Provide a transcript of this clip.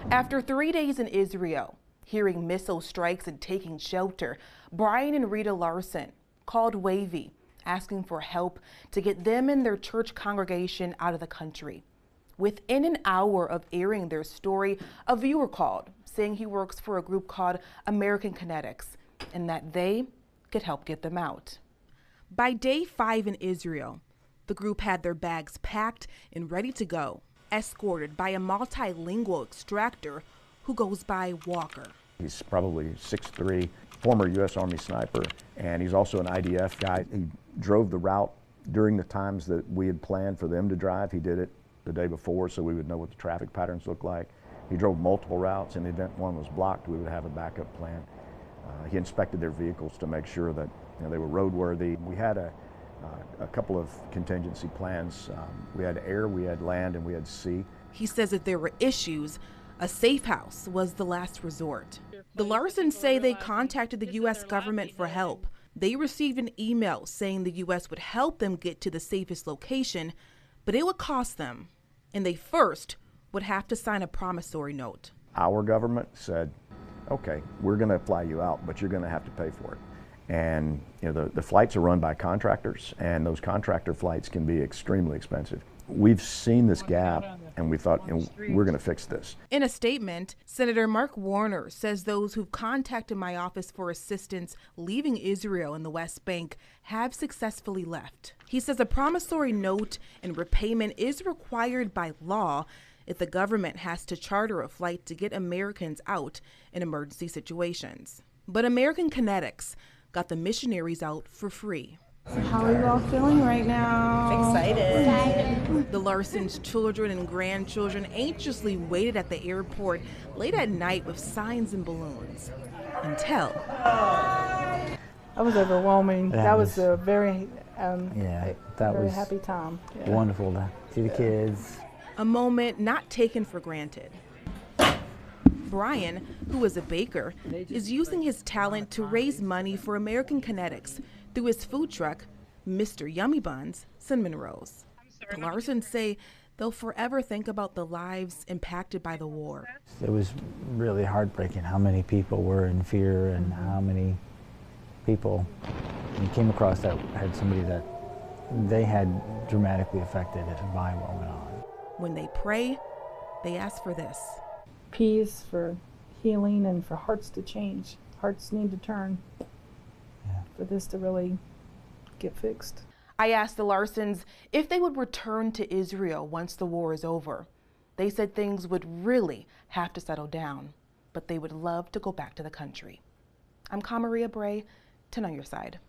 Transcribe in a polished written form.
After 3 days in Israel, hearing missile strikes and taking shelter, Brian and Rita Larson called WAVY, asking for help to get them and their church congregation out of the country. Within an hour of airing their story, a viewer called, saying he works for a group called American Kinetics and that they could help get them out. By day 5 in Israel, the group had their bags packed and ready to go, escorted by a multilingual extractor who goes by Walker. He's probably 6'3", former U.S. Army sniper, and he's also an IDF guy. He drove the route during the times that we had planned for them to drive. He did it the day before so we would know what the traffic patterns looked like. He drove multiple routes. In the event one was blocked, we would have a backup plan. He inspected their vehicles to make sure that they were roadworthy. We had a couple of contingency plans. We had air, we had land, and we had sea. He says if there were issues, a safe house was the last resort. The Larsons say they contacted the U.S. government for help. They received an email saying the U.S. would help them get to the safest location, but it would cost them, and they first would have to sign a promissory note. Our government said, okay, we're going to fly you out, but you're going to have to pay for it. And the flights are run by contractors, and those contractor flights can be extremely expensive. We've seen this gap, and we thought we're going to fix this. In a statement, Senator Mark Warner says those who've contacted my office for assistance leaving Israel and the West Bank have successfully left. He says a promissory note and repayment is required by law if the government has to charter a flight to get Americans out in emergency situations. But American Kinetics got the missionaries out for free. How are you all feeling right now? Excited. The Larsons' children and grandchildren anxiously waited at the airport late at night with signs and balloons until. That was overwhelming. That was a very, very happy time. Yeah. Wonderful to see the kids. A moment not taken for granted. Brian, who is a baker, is using his talent to raise money for American Kinetics through his food truck, Mr. Yummy Buns Cinnamon Rolls. The Larsons say they'll forever think about the lives impacted by the war. It was really heartbreaking how many people were in fear and how many people you came across that had somebody that they had dramatically affected by what went on. When they pray, they ask for this. Peace, for healing, and for hearts to change. Hearts need to turn for this to really get fixed. I asked the Larsons if they would return to Israel once the war is over. They said things would really have to settle down, but they would love to go back to the country. I'm KaMaria Braye, 10 on your side.